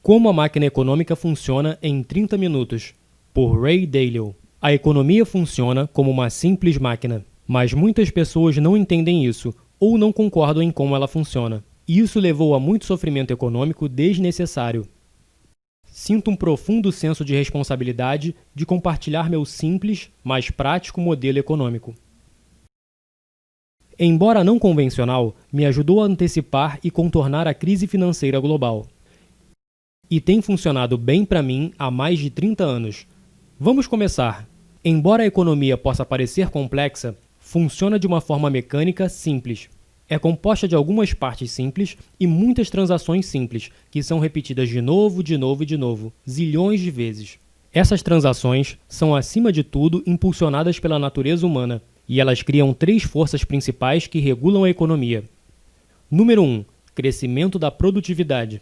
Como a máquina econômica funciona em 30 minutos, por Ray Dalio. A economia funciona como uma simples máquina, mas muitas pessoas não entendem isso ou não concordam em como ela funciona. E isso levou a muito sofrimento econômico desnecessário. Sinto um profundo senso de responsabilidade de compartilhar meu simples, mas prático modelo econômico. Embora não convencional, me ajudou a antecipar e contornar a crise financeira global. E tem funcionado bem para mim há mais de 30 anos. Vamos começar. Embora a economia possa parecer complexa, funciona de uma forma mecânica simples. É composta de algumas partes simples e muitas transações simples, que são repetidas de novo, zilhões de vezes. Essas transações são, acima de tudo, impulsionadas pela natureza humana, e elas criam 3 forças principais que regulam a economia. Número 1. Crescimento da produtividade.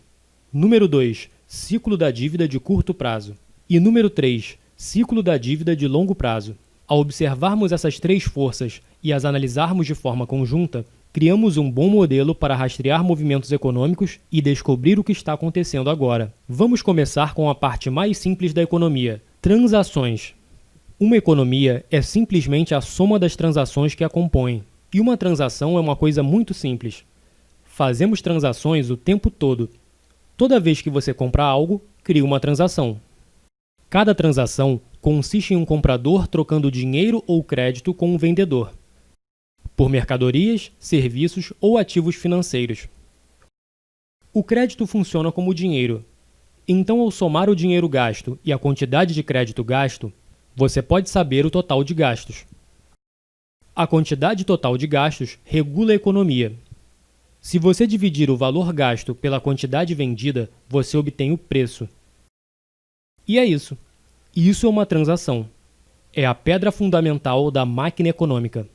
Número 2. Ciclo da dívida de curto prazo. E número 3. Ciclo da dívida de longo prazo. Ao observarmos essas 3 forças e as analisarmos de forma conjunta, criamos um bom modelo para rastrear movimentos econômicos e descobrir o que está acontecendo agora. Vamos começar com a parte mais simples da economia: transações. Uma economia é simplesmente a soma das transações que a compõem. E uma transação é uma coisa muito simples. Fazemos transações o tempo todo. Toda vez que você compra algo, cria uma transação. Cada transação consiste em um comprador trocando dinheiro ou crédito com um vendedor, por mercadorias, serviços ou ativos financeiros. O crédito funciona como dinheiro. Então, ao somar o dinheiro gasto e a quantidade de crédito gasto, você pode saber o total de gastos. A quantidade total de gastos regula a economia. Se você dividir o valor gasto pela quantidade vendida, você obtém o preço. E é isso. Isso é uma transação. É a pedra fundamental da máquina econômica.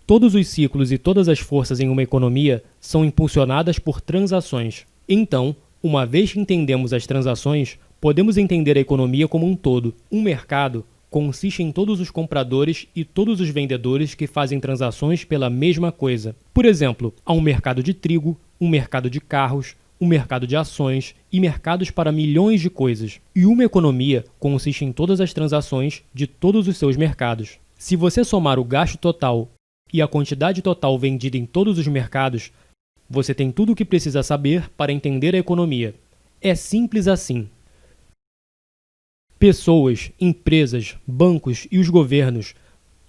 Todos os ciclos e todas as forças em uma economia são impulsionadas por transações. Então, uma vez que entendemos as transações, podemos entender a economia como um todo. Um mercado consiste em todos os compradores e todos os vendedores que fazem transações pela mesma coisa. Por exemplo, há um mercado de trigo, um mercado de carros, um mercado de ações e mercados para milhões de coisas. E uma economia consiste em todas as transações de todos os seus mercados. Se você somar o gasto total e a quantidade total vendida em todos os mercados, você tem tudo o que precisa saber para entender a economia. É simples assim. Pessoas, empresas, bancos e os governos,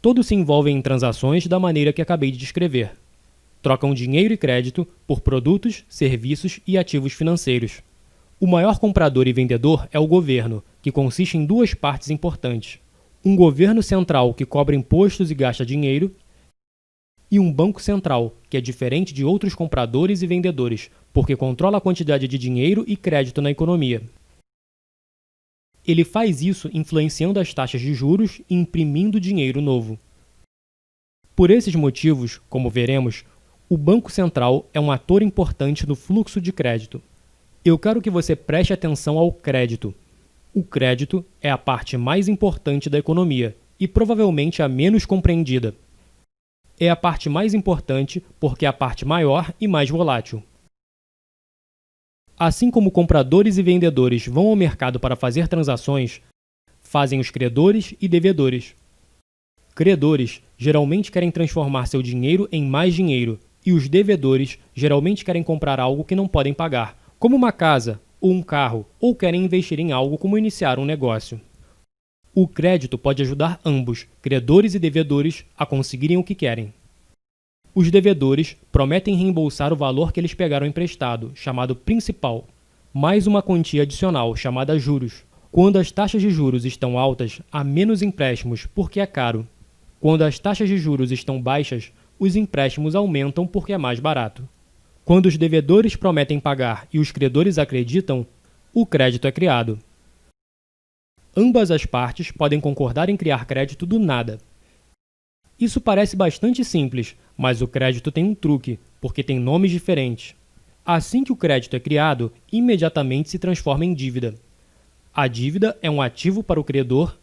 todos se envolvem em transações da maneira que acabei de descrever. Trocam dinheiro e crédito por produtos, serviços e ativos financeiros. O maior comprador e vendedor é o governo, que consiste em 2 partes importantes. Um governo central que cobra impostos e gasta dinheiro, e um banco central, que é diferente de outros compradores e vendedores, porque controla a quantidade de dinheiro e crédito na economia. Ele faz isso influenciando as taxas de juros e imprimindo dinheiro novo. Por esses motivos, como veremos, o Banco Central é um ator importante no fluxo de crédito. Eu quero que você preste atenção ao crédito. O crédito é a parte mais importante da economia e provavelmente a menos compreendida. É a parte mais importante porque é a parte maior e mais volátil. Assim como compradores e vendedores vão ao mercado para fazer transações, fazem os credores e devedores. Credores geralmente querem transformar seu dinheiro em mais dinheiro, e os devedores geralmente querem comprar algo que não podem pagar, como uma casa ou um carro, ou querem investir em algo como iniciar um negócio. O crédito pode ajudar ambos, credores e devedores, a conseguirem o que querem. Os devedores prometem reembolsar o valor que eles pegaram emprestado, chamado principal, mais uma quantia adicional, chamada juros. Quando as taxas de juros estão altas, há menos empréstimos, porque é caro. Quando as taxas de juros estão baixas, os empréstimos aumentam porque é mais barato. Quando os devedores prometem pagar e os credores acreditam, o crédito é criado. Ambas as partes podem concordar em criar crédito do nada. Isso parece bastante simples, mas o crédito tem um truque, porque tem nomes diferentes. Assim que o crédito é criado, imediatamente se transforma em dívida. A dívida é um ativo para o credor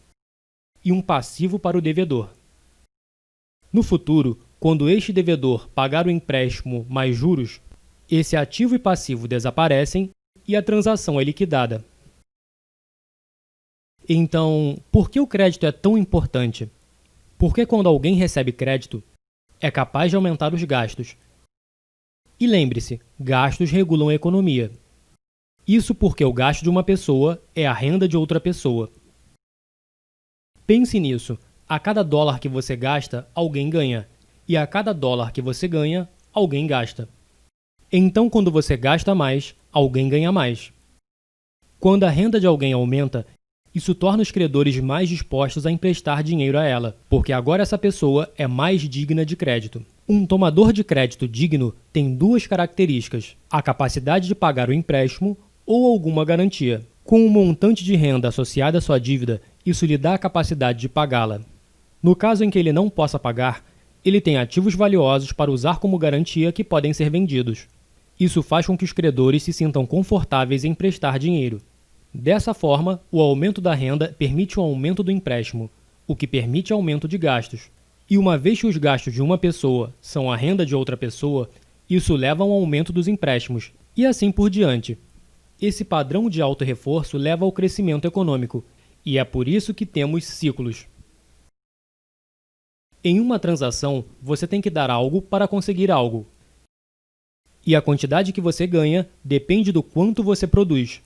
e um passivo para o devedor. No futuro, quando este devedor pagar o empréstimo mais juros, esse ativo e passivo desaparecem e a transação é liquidada. Então, por que o crédito é tão importante? Porque quando alguém recebe crédito, é capaz de aumentar os gastos. E lembre-se, gastos regulam a economia. Isso porque o gasto de uma pessoa é a renda de outra pessoa. Pense nisso. A cada dólar que você gasta, alguém ganha. E a cada dólar que você ganha, alguém gasta. Então, quando você gasta mais, alguém ganha mais. Quando a renda de alguém aumenta, isso torna os credores mais dispostos a emprestar dinheiro a ela, porque agora essa pessoa é mais digna de crédito. Um tomador de crédito digno tem duas características: a capacidade de pagar o empréstimo ou alguma garantia. Com um montante de renda associado à sua dívida, isso lhe dá a capacidade de pagá-la. No caso em que ele não possa pagar, ele tem ativos valiosos para usar como garantia que podem ser vendidos. Isso faz com que os credores se sintam confortáveis em emprestar dinheiro. Dessa forma, o aumento da renda permite o aumento do empréstimo, o que permite aumento de gastos. E uma vez que os gastos de uma pessoa são a renda de outra pessoa, isso leva a um aumento dos empréstimos, e assim por diante. Esse padrão de auto-reforço leva ao crescimento econômico, e é por isso que temos ciclos. Em uma transação, você tem que dar algo para conseguir algo. E a quantidade que você ganha depende do quanto você produz.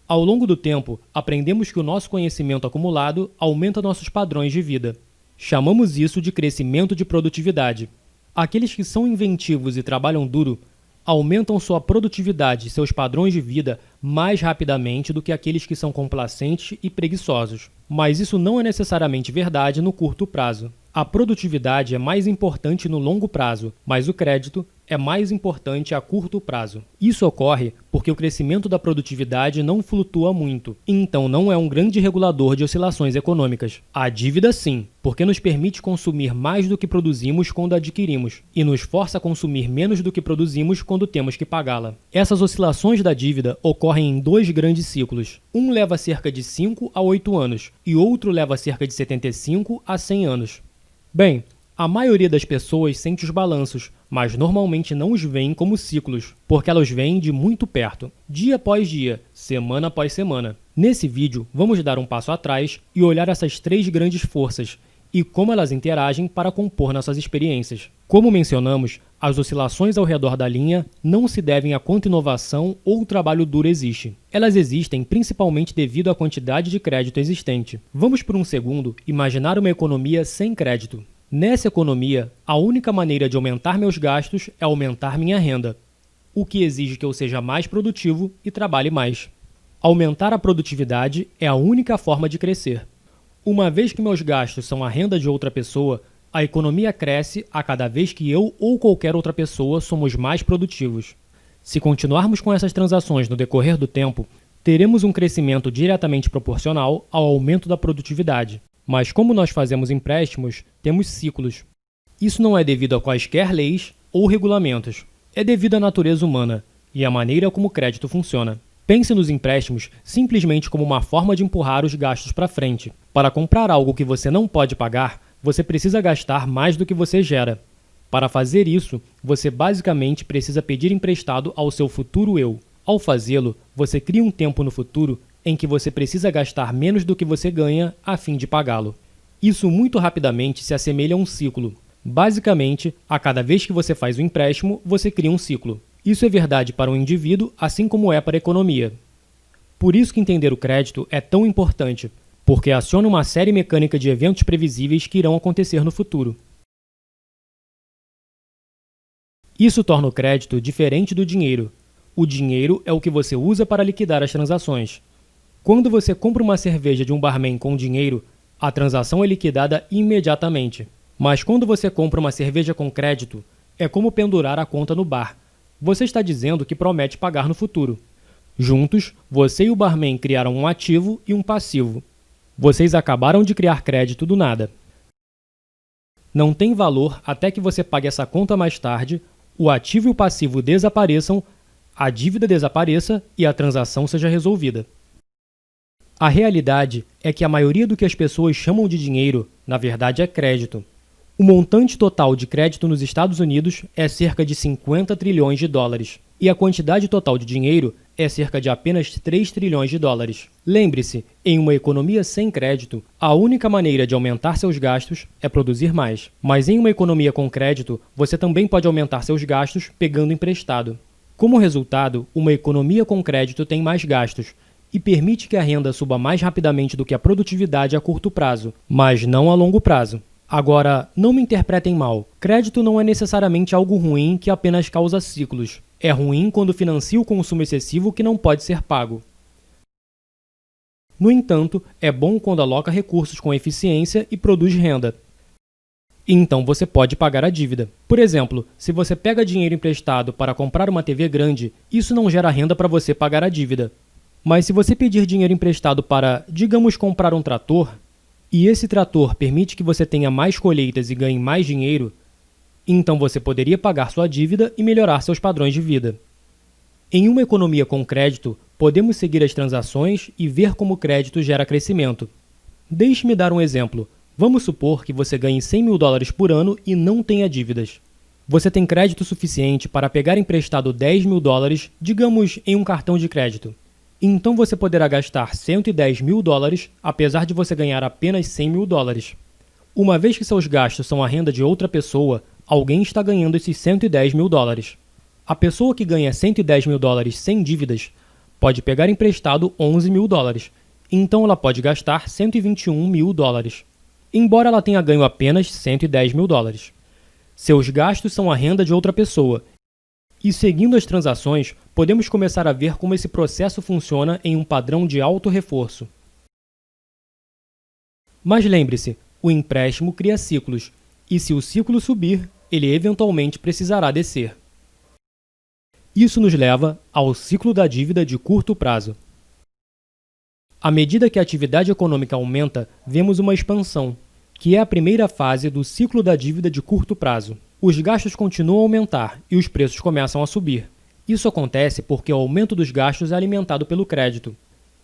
Ao longo do tempo, aprendemos que o nosso conhecimento acumulado aumenta nossos padrões de vida. Chamamos isso de crescimento de produtividade. Aqueles que são inventivos e trabalham duro aumentam sua produtividade e seus padrões de vida mais rapidamente do que aqueles que são complacentes e preguiçosos. Mas isso não é necessariamente verdade no curto prazo. A produtividade é mais importante no longo prazo, mas o crédito é mais importante a curto prazo. Isso ocorre porque o crescimento da produtividade não flutua muito, então não é um grande regulador de oscilações econômicas. A dívida sim, porque nos permite consumir mais do que produzimos quando adquirimos, e nos força a consumir menos do que produzimos quando temos que pagá-la. Essas oscilações da dívida ocorrem em dois grandes ciclos. Um leva cerca de 5 a 8 anos, e outro leva cerca de 75 a 100 anos. Bem, a maioria das pessoas sente os balanços, mas normalmente não os veem como ciclos, porque elas veem de muito perto, dia após dia, semana após semana. Nesse vídeo, vamos dar um passo atrás e olhar essas três grandes forças e como elas interagem para compor nossas experiências. Como mencionamos, as oscilações ao redor da linha não se devem a quanta inovação ou trabalho duro existe. Elas existem principalmente devido à quantidade de crédito existente. Vamos por um segundo imaginar uma economia sem crédito. Nessa economia, a única maneira de aumentar meus gastos é aumentar minha renda, o que exige que eu seja mais produtivo e trabalhe mais. Aumentar a produtividade é a única forma de crescer. Uma vez que meus gastos são a renda de outra pessoa, a economia cresce a cada vez que eu ou qualquer outra pessoa somos mais produtivos. Se continuarmos com essas transações no decorrer do tempo, teremos um crescimento diretamente proporcional ao aumento da produtividade. Mas como nós fazemos empréstimos, temos ciclos. Isso não é devido a quaisquer leis ou regulamentos. É devido à natureza humana e à maneira como o crédito funciona. Pense nos empréstimos simplesmente como uma forma de empurrar os gastos para frente. Para comprar algo que você não pode pagar, você precisa gastar mais do que você gera. Para fazer isso, você basicamente precisa pedir emprestado ao seu futuro eu. Ao fazê-lo, você cria um tempo no futuro em que você precisa gastar menos do que você ganha a fim de pagá-lo. Isso muito rapidamente se assemelha a um ciclo. Basicamente, a cada vez que você faz um empréstimo, você cria um ciclo. Isso é verdade para um indivíduo, assim como é para a economia. Por isso que entender o crédito é tão importante, porque aciona uma série mecânica de eventos previsíveis que irão acontecer no futuro. Isso torna o crédito diferente do dinheiro. O dinheiro é o que você usa para liquidar as transações. Quando você compra uma cerveja de um barman com dinheiro, a transação é liquidada imediatamente. Mas quando você compra uma cerveja com crédito, é como pendurar a conta no bar. Você está dizendo que promete pagar no futuro. Juntos, você e o barman criaram um ativo e um passivo. Vocês acabaram de criar crédito do nada. Não tem valor até que você pague essa conta mais tarde, o ativo e o passivo desapareçam, a dívida desapareça e a transação seja resolvida. A realidade é que a maioria do que as pessoas chamam de dinheiro, na verdade, é crédito. O montante total de crédito nos Estados Unidos é cerca de 50 trilhões de dólares, e a quantidade total de dinheiro é cerca de apenas 3 trilhões de dólares. Lembre-se, em uma economia sem crédito, a única maneira de aumentar seus gastos é produzir mais. Mas em uma economia com crédito, você também pode aumentar seus gastos pegando emprestado. Como resultado, uma economia com crédito tem mais gastos e permite que a renda suba mais rapidamente do que a produtividade a curto prazo, mas não a longo prazo. Agora, não me interpretem mal. Crédito não é necessariamente algo ruim que apenas causa ciclos. É ruim quando financia o consumo excessivo que não pode ser pago. No entanto, é bom quando aloca recursos com eficiência e produz renda. Então você pode pagar a dívida. Por exemplo, se você pega dinheiro emprestado para comprar uma TV grande, isso não gera renda para você pagar a dívida. Mas se você pedir dinheiro emprestado para, digamos, comprar um trator, e esse trator permite que você tenha mais colheitas e ganhe mais dinheiro, então você poderia pagar sua dívida e melhorar seus padrões de vida. Em uma economia com crédito, podemos seguir as transações e ver como o crédito gera crescimento. Deixe-me dar um exemplo. Vamos supor que você ganhe 100 mil dólares por ano e não tenha dívidas. Você tem crédito suficiente para pegar emprestado 10 mil dólares, digamos, em um cartão de crédito. Então você poderá gastar 110 mil dólares, apesar de você ganhar apenas 100 mil dólares. Uma vez que seus gastos são a renda de outra pessoa, alguém está ganhando esses 110 mil dólares. A pessoa que ganha 110 mil dólares sem dívidas pode pegar emprestado 11 mil dólares, então ela pode gastar 121 mil dólares, embora ela tenha ganho apenas 110 mil dólares. Seus gastos são a renda de outra pessoa. E seguindo as transações, podemos começar a ver como esse processo funciona em um padrão de auto-reforço. Mas lembre-se, o empréstimo cria ciclos, e se o ciclo subir, ele eventualmente precisará descer. Isso nos leva ao ciclo da dívida de curto prazo. À medida que a atividade econômica aumenta, vemos uma expansão, que é a primeira fase do ciclo da dívida de curto prazo. Os gastos continuam a aumentar e os preços começam a subir. Isso acontece porque o aumento dos gastos é alimentado pelo crédito,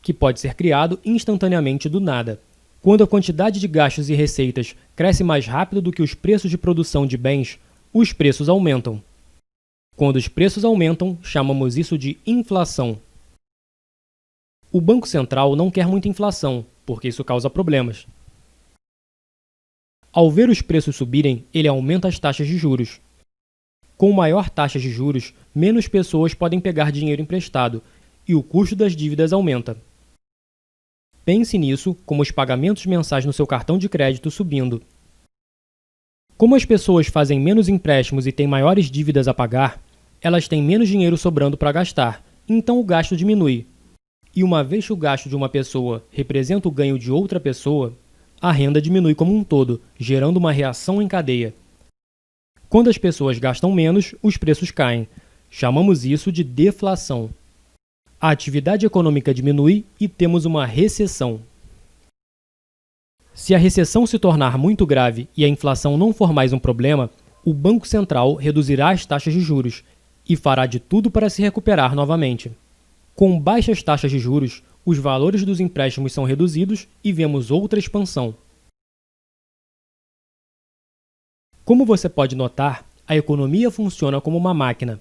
que pode ser criado instantaneamente do nada. Quando a quantidade de gastos e receitas cresce mais rápido do que os preços de produção de bens, os preços aumentam. Quando os preços aumentam, chamamos isso de inflação. O Banco Central não quer muita inflação, porque isso causa problemas. Ao ver os preços subirem, ele aumenta as taxas de juros. Com maior taxa de juros, menos pessoas podem pegar dinheiro emprestado e o custo das dívidas aumenta. Pense nisso como os pagamentos mensais no seu cartão de crédito subindo. Como as pessoas fazem menos empréstimos e têm maiores dívidas a pagar, elas têm menos dinheiro sobrando para gastar, então o gasto diminui. E uma vez que o gasto de uma pessoa representa o ganho de outra pessoa, a renda diminui como um todo, gerando uma reação em cadeia. Quando as pessoas gastam menos, os preços caem. Chamamos isso de deflação. A atividade econômica diminui e temos uma recessão. Se a recessão se tornar muito grave e a inflação não for mais um problema, o Banco Central reduzirá as taxas de juros e fará de tudo para se recuperar novamente. Com baixas taxas de juros, os valores dos empréstimos são reduzidos e vemos outra expansão. Como você pode notar, a economia funciona como uma máquina.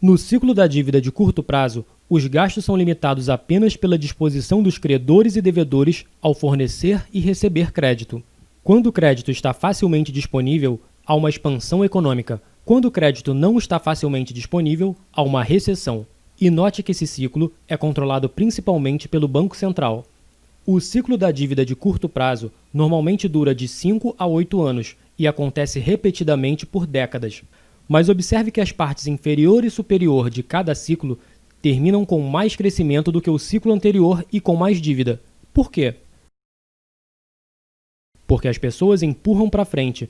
No ciclo da dívida de curto prazo, os gastos são limitados apenas pela disposição dos credores e devedores ao fornecer e receber crédito. Quando o crédito está facilmente disponível, há uma expansão econômica. Quando o crédito não está facilmente disponível, há uma recessão. E note que esse ciclo é controlado principalmente pelo Banco Central. O ciclo da dívida de curto prazo normalmente dura de 5 a 8 anos e acontece repetidamente por décadas. Mas observe que as partes inferior e superior de cada ciclo terminam com mais crescimento do que o ciclo anterior e com mais dívida. Por quê? Porque as pessoas empurram para frente.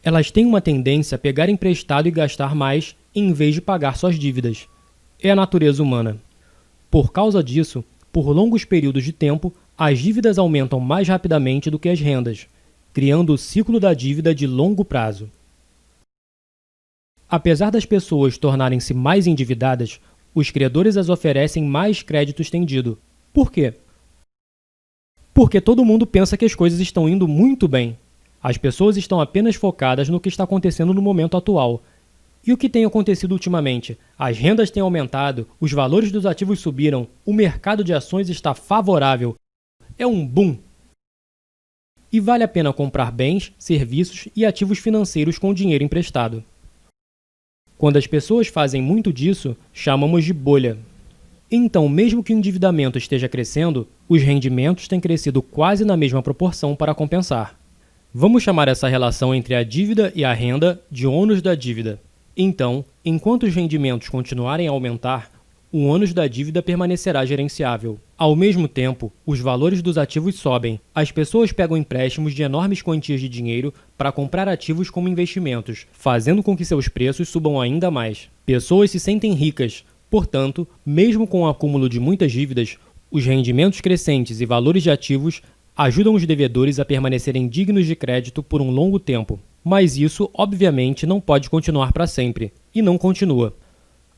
Elas têm uma tendência a pegar emprestado e gastar mais em vez de pagar suas dívidas. É a natureza humana. Por causa disso, por longos períodos de tempo, as dívidas aumentam mais rapidamente do que as rendas, criando o ciclo da dívida de longo prazo. Apesar das pessoas tornarem-se mais endividadas, os credores as oferecem mais crédito estendido. Por quê? Porque todo mundo pensa que as coisas estão indo muito bem. As pessoas estão apenas focadas no que está acontecendo no momento atual. E o que tem acontecido ultimamente? As rendas têm aumentado, os valores dos ativos subiram, o mercado de ações está favorável. É um boom! E vale a pena comprar bens, serviços e ativos financeiros com dinheiro emprestado. Quando as pessoas fazem muito disso, chamamos de bolha. Então, mesmo que o endividamento esteja crescendo, os rendimentos têm crescido quase na mesma proporção para compensar. Vamos chamar essa relação entre a dívida e a renda de ônus da dívida. Então, enquanto os rendimentos continuarem a aumentar, o ônus da dívida permanecerá gerenciável. Ao mesmo tempo, os valores dos ativos sobem. As pessoas pegam empréstimos de enormes quantias de dinheiro para comprar ativos como investimentos, fazendo com que seus preços subam ainda mais. Pessoas se sentem ricas. Portanto, mesmo com o acúmulo de muitas dívidas, os rendimentos crescentes e valores de ativos ajudam os devedores a permanecerem dignos de crédito por um longo tempo. Mas isso, obviamente, não pode continuar para sempre, e não continua.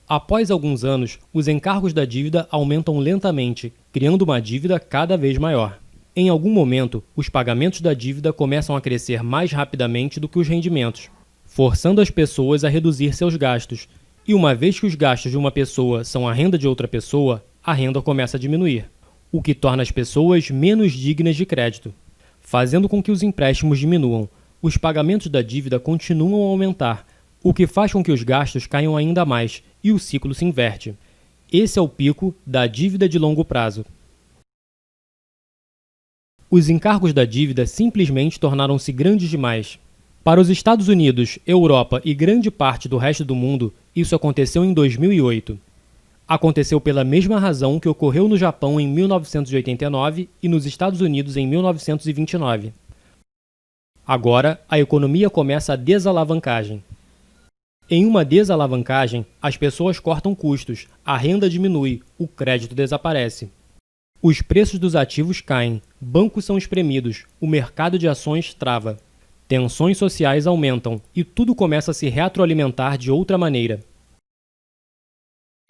Após alguns anos, os encargos da dívida aumentam lentamente, criando uma dívida cada vez maior. Em algum momento, os pagamentos da dívida começam a crescer mais rapidamente do que os rendimentos, forçando as pessoas a reduzir seus gastos. E uma vez que os gastos de uma pessoa são a renda de outra pessoa, a renda começa a diminuir, o que torna as pessoas menos dignas de crédito, fazendo com que os empréstimos diminuam. Os pagamentos da dívida continuam a aumentar, o que faz com que os gastos caiam ainda mais e o ciclo se inverte. Esse é o pico da dívida de longo prazo. Os encargos da dívida simplesmente tornaram-se grandes demais. Para os Estados Unidos, Europa e grande parte do resto do mundo, isso aconteceu em 2008. Aconteceu pela mesma razão que ocorreu no Japão em 1989 e nos Estados Unidos em 1929. Agora, a economia começa a desalavancagem. Em uma desalavancagem, as pessoas cortam custos, a renda diminui, o crédito desaparece. Os preços dos ativos caem, bancos são espremidos, o mercado de ações trava. Tensões sociais aumentam e tudo começa a se retroalimentar de outra maneira.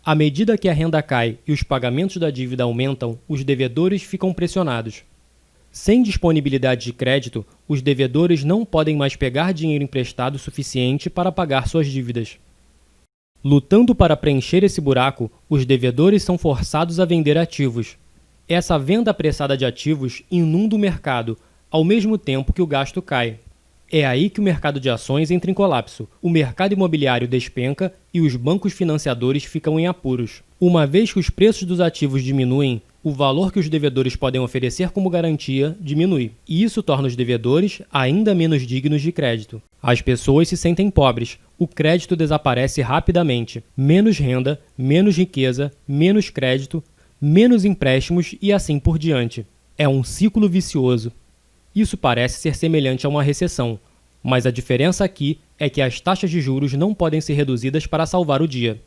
À medida que a renda cai e os pagamentos da dívida aumentam, os devedores ficam pressionados. Sem disponibilidade de crédito, os devedores não podem mais pegar dinheiro emprestado suficiente para pagar suas dívidas. Lutando para preencher esse buraco, os devedores são forçados a vender ativos. Essa venda apressada de ativos inunda o mercado, ao mesmo tempo que o gasto cai. É aí que o mercado de ações entra em colapso, o mercado imobiliário despenca e os bancos financiadores ficam em apuros. Uma vez que os preços dos ativos diminuem, o valor que os devedores podem oferecer como garantia diminui, e isso torna os devedores ainda menos dignos de crédito. As pessoas se sentem pobres, o crédito desaparece rapidamente, menos renda, menos riqueza, menos crédito, menos empréstimos e assim por diante. É um ciclo vicioso. Isso parece ser semelhante a uma recessão, mas a diferença aqui é que as taxas de juros não podem ser reduzidas para salvar o dia.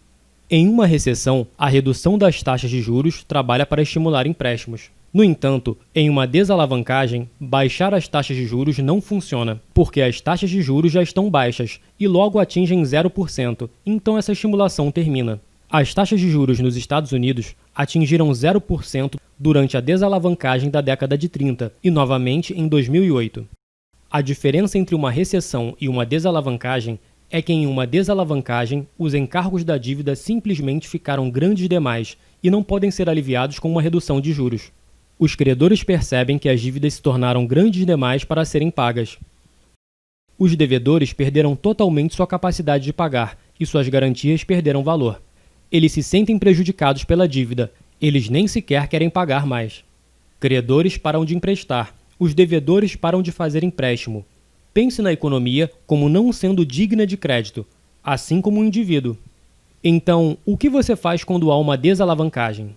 Em uma recessão, a redução das taxas de juros trabalha para estimular empréstimos. No entanto, em uma desalavancagem, baixar as taxas de juros não funciona, porque as taxas de juros já estão baixas e logo atingem 0%, então essa estimulação termina. As taxas de juros nos Estados Unidos atingiram 0% durante a desalavancagem da década de 30 e novamente em 2008. A diferença entre uma recessão e uma desalavancagem é que em uma desalavancagem, os encargos da dívida simplesmente ficaram grandes demais e não podem ser aliviados com uma redução de juros. Os credores percebem que as dívidas se tornaram grandes demais para serem pagas. Os devedores perderam totalmente sua capacidade de pagar e suas garantias perderam valor. Eles se sentem prejudicados pela dívida, eles nem sequer querem pagar mais. Credores param de emprestar, os devedores param de fazer empréstimo. Pense na economia como não sendo digna de crédito, assim como o indivíduo. Então, o que você faz quando há uma desalavancagem?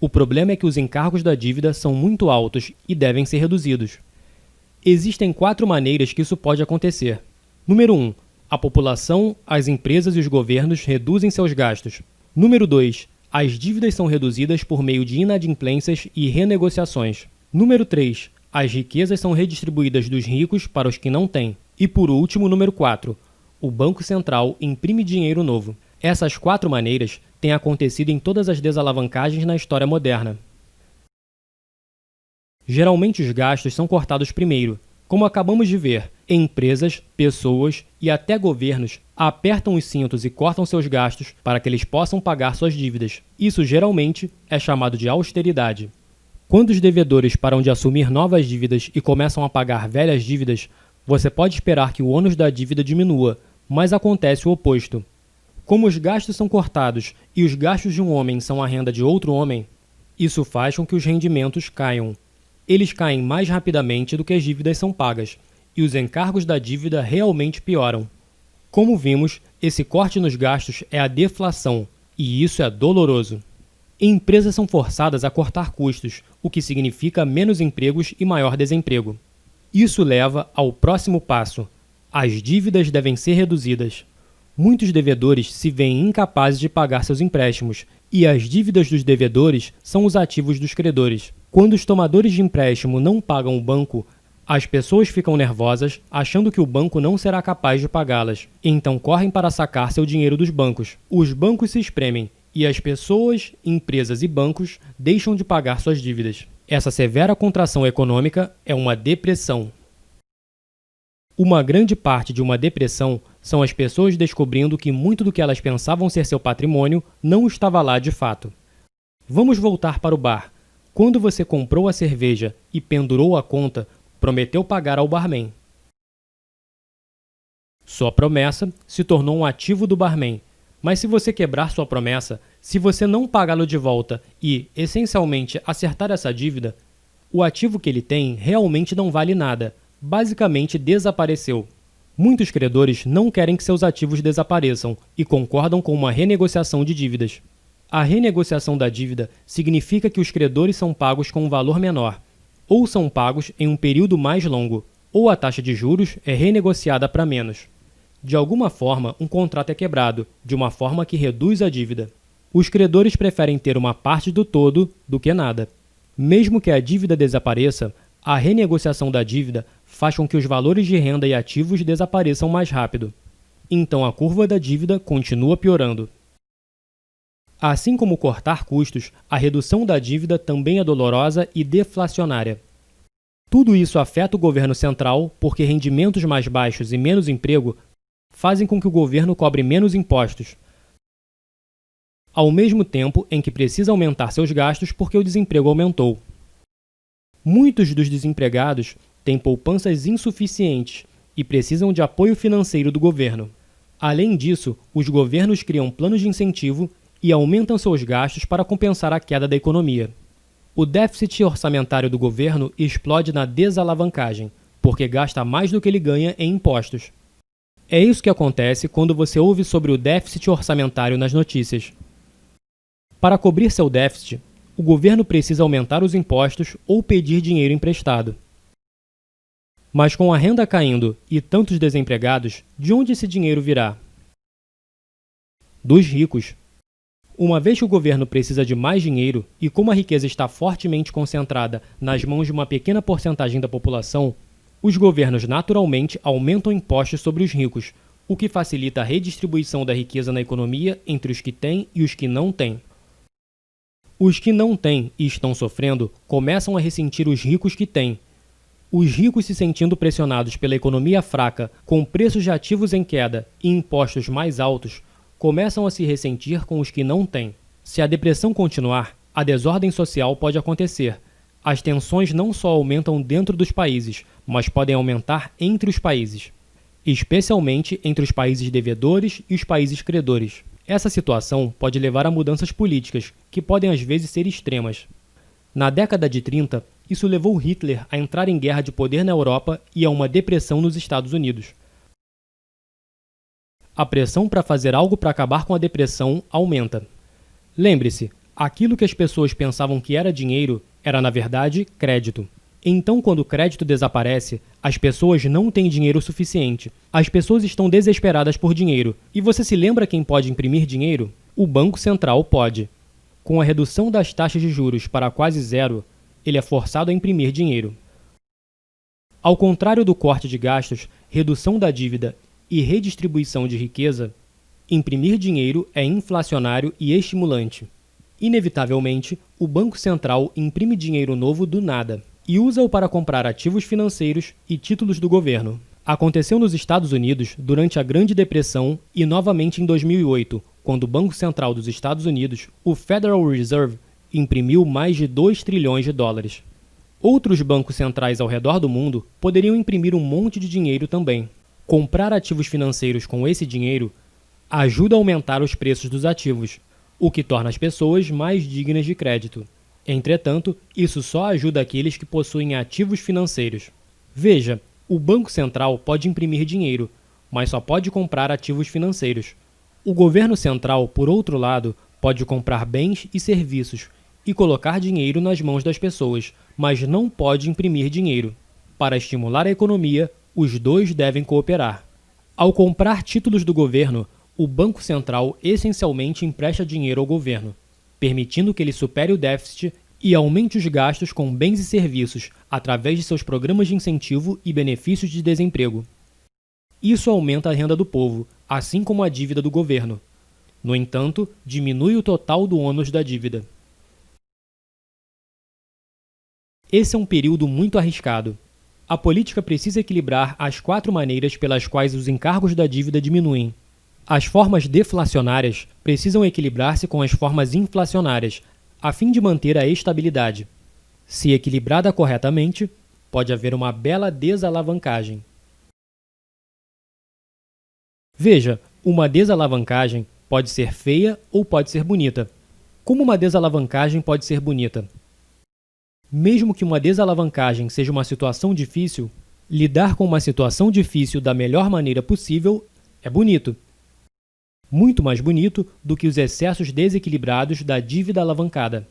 O problema é que os encargos da dívida são muito altos e devem ser reduzidos. Existem 4 maneiras que isso pode acontecer. Número 1. A população, as empresas e os governos reduzem seus gastos. Número 2. As dívidas são reduzidas por meio de inadimplências e renegociações. Número 3. As riquezas são redistribuídas dos ricos para os que não têm. E por último, número 4. O Banco Central imprime dinheiro novo. Essas 4 maneiras têm acontecido em todas as desalavancagens na história moderna. Geralmente os gastos são cortados primeiro, como acabamos de ver, Empresas, pessoas e até governos apertam os cintos e cortam seus gastos para que eles possam pagar suas dívidas. Isso geralmente é chamado de austeridade. Quando os devedores param de assumir novas dívidas e começam a pagar velhas dívidas, você pode esperar que o ônus da dívida diminua, mas acontece o oposto. Como os gastos são cortados e os gastos de um homem são a renda de outro homem, isso faz com que os rendimentos caiam. Eles caem mais rapidamente do que as dívidas são pagas, e os encargos da dívida realmente pioram. Como vimos, esse corte nos gastos é a deflação, e isso é doloroso. Empresas são forçadas a cortar custos, o que significa menos empregos e maior desemprego. Isso leva ao próximo passo. As dívidas devem ser reduzidas. Muitos devedores se veem incapazes de pagar seus empréstimos, e as dívidas dos devedores são os ativos dos credores. Quando os tomadores de empréstimo não pagam o banco, as pessoas ficam nervosas, achando que o banco não será capaz de pagá-las, então correm para sacar seu dinheiro dos bancos. Os bancos se espremem, e as pessoas, empresas e bancos deixam de pagar suas dívidas. Essa severa contração econômica é uma depressão. Uma grande parte de uma depressão são as pessoas descobrindo que muito do que elas pensavam ser seu patrimônio não estava lá de fato. Vamos voltar para o bar. Quando você comprou a cerveja e pendurou a conta, prometeu pagar ao barman. Sua promessa se tornou um ativo do barman, mas se você quebrar sua promessa, se você não pagá-lo de volta e, essencialmente, acertar essa dívida, o ativo que ele tem realmente não vale nada, basicamente desapareceu. Muitos credores não querem que seus ativos desapareçam e concordam com uma renegociação de dívidas. A renegociação da dívida significa que os credores são pagos com um valor menor, ou são pagos em um período mais longo, ou a taxa de juros é renegociada para menos. De alguma forma, um contrato é quebrado, de uma forma que reduz a dívida. Os credores preferem ter uma parte do todo do que nada. Mesmo que a dívida desapareça, a renegociação da dívida faz com que os valores de renda e ativos desapareçam mais rápido. Então a curva da dívida continua piorando. Assim como cortar custos, a redução da dívida também é dolorosa e deflacionária. Tudo isso afeta o governo central porque rendimentos mais baixos e menos emprego fazem com que o governo cobre menos impostos, ao mesmo tempo em que precisa aumentar seus gastos porque o desemprego aumentou. Muitos dos desempregados têm poupanças insuficientes e precisam de apoio financeiro do governo. Além disso, os governos criam planos de incentivo e aumentam seus gastos para compensar a queda da economia. O déficit orçamentário do governo explode na desalavancagem, porque gasta mais do que ele ganha em impostos. É isso que acontece quando você ouve sobre o déficit orçamentário nas notícias. Para cobrir seu déficit, o governo precisa aumentar os impostos ou pedir dinheiro emprestado. Mas com a renda caindo e tantos desempregados, de onde esse dinheiro virá? Dos ricos. Uma vez que o governo precisa de mais dinheiro e como a riqueza está fortemente concentrada nas mãos de uma pequena porcentagem da população, os governos naturalmente aumentam impostos sobre os ricos, o que facilita a redistribuição da riqueza na economia entre os que têm e os que não têm. Os que não têm e estão sofrendo começam a ressentir os ricos que têm. Os ricos se sentindo pressionados pela economia fraca, com preços de ativos em queda e impostos mais altos, começam a se ressentir com os que não têm. Se a depressão continuar, a desordem social pode acontecer. As tensões não só aumentam dentro dos países, mas podem aumentar entre os países, especialmente entre os países devedores e os países credores. Essa situação pode levar a mudanças políticas, que podem às vezes ser extremas. Na década de 30, isso levou Hitler a entrar em guerra de poder na Europa e a uma depressão nos Estados Unidos. A pressão para fazer algo para acabar com a depressão aumenta. Lembre-se, aquilo que as pessoas pensavam que era dinheiro era, na verdade, crédito. Então, quando o crédito desaparece, as pessoas não têm dinheiro suficiente. As pessoas estão desesperadas por dinheiro. E você se lembra quem pode imprimir dinheiro? O Banco Central pode. Com a redução das taxas de juros para quase zero, ele é forçado a imprimir dinheiro. Ao contrário do corte de gastos, redução da dívida e redistribuição de riqueza, imprimir dinheiro é inflacionário e estimulante. Inevitavelmente, o Banco Central imprime dinheiro novo do nada e usa-o para comprar ativos financeiros e títulos do governo. Aconteceu nos Estados Unidos durante a Grande Depressão e novamente em 2008, quando o Banco Central dos Estados Unidos, o Federal Reserve, imprimiu mais de 2 trilhões de dólares. Outros bancos centrais ao redor do mundo poderiam imprimir um monte de dinheiro também. Comprar ativos financeiros com esse dinheiro ajuda a aumentar os preços dos ativos, o que torna as pessoas mais dignas de crédito. Entretanto, isso só ajuda aqueles que possuem ativos financeiros. Veja, o Banco Central pode imprimir dinheiro, mas só pode comprar ativos financeiros. O governo central, por outro lado, pode comprar bens e serviços e colocar dinheiro nas mãos das pessoas, mas não pode imprimir dinheiro. Para estimular a economia, os dois devem cooperar. Ao comprar títulos do governo, o Banco Central essencialmente empresta dinheiro ao governo, permitindo que ele supere o déficit e aumente os gastos com bens e serviços através de seus programas de incentivo e benefícios de desemprego. Isso aumenta a renda do povo, assim como a dívida do governo. No entanto, diminui o total do ônus da dívida. Esse é um período muito arriscado. A política precisa equilibrar as 4 maneiras pelas quais os encargos da dívida diminuem. As formas deflacionárias precisam equilibrar-se com as formas inflacionárias, a fim de manter a estabilidade. Se equilibrada corretamente, pode haver uma bela desalavancagem. Veja, uma desalavancagem pode ser feia ou pode ser bonita. Como uma desalavancagem pode ser bonita? Mesmo que uma desalavancagem seja uma situação difícil, lidar com uma situação difícil da melhor maneira possível é bonito. Muito mais bonito do que os excessos desequilibrados da dívida alavancada.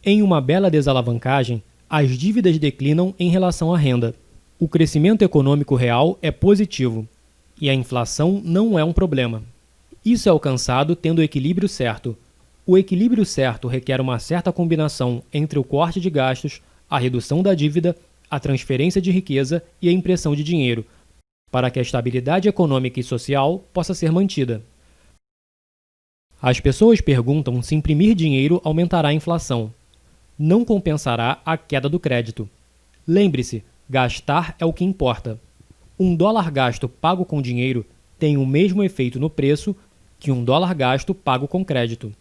Em uma bela desalavancagem, as dívidas declinam em relação à renda. O crescimento econômico real é positivo e a inflação não é um problema. Isso é alcançado tendo o equilíbrio certo. O equilíbrio certo requer uma certa combinação entre o corte de gastos, a redução da dívida, a transferência de riqueza e a impressão de dinheiro, para que a estabilidade econômica e social possa ser mantida. As pessoas perguntam se imprimir dinheiro aumentará a inflação. Não compensará a queda do crédito. Lembre-se, gastar é o que importa. $1 gasto pago com dinheiro tem o mesmo efeito no preço que $1 gasto pago com crédito.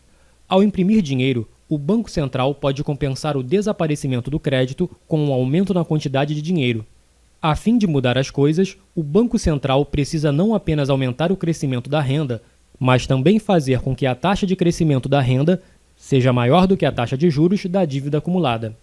Ao imprimir dinheiro, o Banco Central pode compensar o desaparecimento do crédito com um aumento na quantidade de dinheiro. A fim de mudar as coisas, o Banco Central precisa não apenas aumentar o crescimento da renda, mas também fazer com que a taxa de crescimento da renda seja maior do que a taxa de juros da dívida acumulada.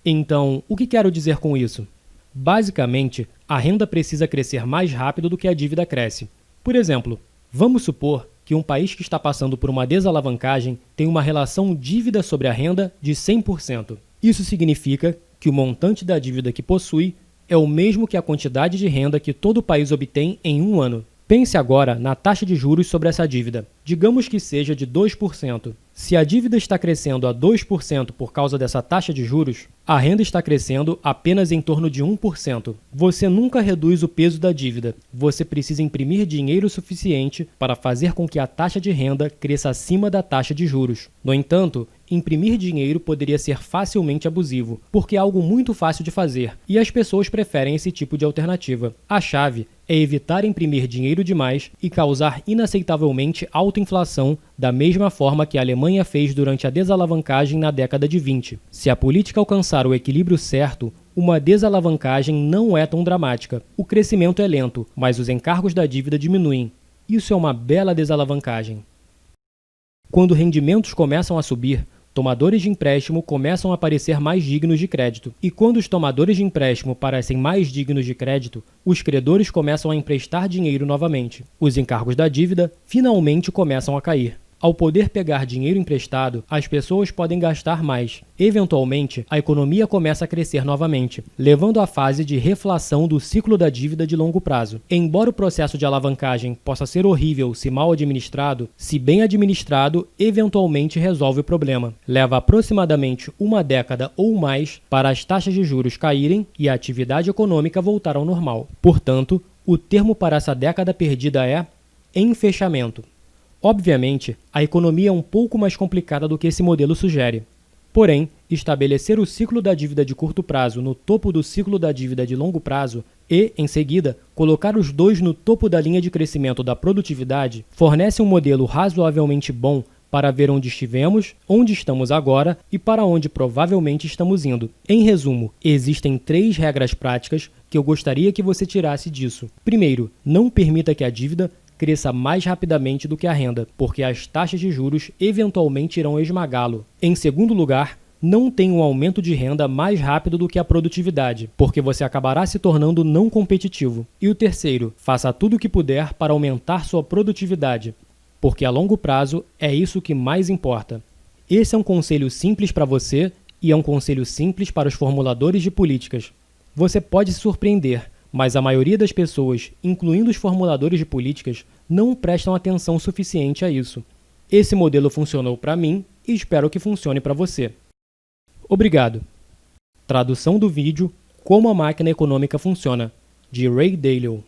Então, o que quero dizer com isso? Basicamente, a renda precisa crescer mais rápido do que a dívida cresce. Por exemplo, vamos supor que um país que está passando por uma desalavancagem tem uma relação dívida sobre a renda de 100%. Isso significa que o montante da dívida que possui é o mesmo que a quantidade de renda que todo o país obtém em um ano. Pense agora na taxa de juros sobre essa dívida. Digamos que seja de 2%. Se a dívida está crescendo a 2% por causa dessa taxa de juros, a renda está crescendo apenas em torno de 1%. Você nunca reduz o peso da dívida. Você precisa imprimir dinheiro suficiente para fazer com que a taxa de renda cresça acima da taxa de juros. No entanto, imprimir dinheiro poderia ser facilmente abusivo, porque é algo muito fácil de fazer, e as pessoas preferem esse tipo de alternativa. A chave é evitar imprimir dinheiro demais e causar inaceitavelmente alta inflação, da mesma forma que a Alemanha fez durante a desalavancagem na década de 20. Se a política alcançar o equilíbrio certo, uma desalavancagem não é tão dramática. O crescimento é lento, mas os encargos da dívida diminuem. Isso é uma bela desalavancagem. Quando rendimentos começam a subir, tomadores de empréstimo começam a parecer mais dignos de crédito. E quando os tomadores de empréstimo parecem mais dignos de crédito, os credores começam a emprestar dinheiro novamente. Os encargos da dívida finalmente começam a cair. Ao poder pegar dinheiro emprestado, as pessoas podem gastar mais. Eventualmente, a economia começa a crescer novamente, levando à fase de reflação do ciclo da dívida de longo prazo. Embora o processo de alavancagem possa ser horrível se mal administrado, se bem administrado, eventualmente resolve o problema. Leva aproximadamente uma década ou mais para as taxas de juros caírem e a atividade econômica voltar ao normal. Portanto, o termo para essa década perdida é enfechamento. Obviamente, a economia é um pouco mais complicada do que esse modelo sugere. Porém, estabelecer o ciclo da dívida de curto prazo no topo do ciclo da dívida de longo prazo e, em seguida, colocar os dois no topo da linha de crescimento da produtividade fornece um modelo razoavelmente bom para ver onde estivemos, onde estamos agora e para onde provavelmente estamos indo. Em resumo, existem 3 regras práticas que eu gostaria que você tirasse disso. Primeiro, não permita que a dívida cresça mais rapidamente do que a renda, porque as taxas de juros eventualmente irão esmagá-lo. Em segundo lugar, não tenha um aumento de renda mais rápido do que a produtividade, porque você acabará se tornando não competitivo. E o terceiro, faça tudo o que puder para aumentar sua produtividade, porque a longo prazo é isso que mais importa. Esse é um conselho simples para você e é um conselho simples para os formuladores de políticas. Você pode se surpreender, mas a maioria das pessoas, incluindo os formuladores de políticas, não prestam atenção suficiente a isso. Esse modelo funcionou para mim e espero que funcione para você. Obrigado. Tradução do vídeo Como a Máquina Econômica Funciona, de Ray Dalio.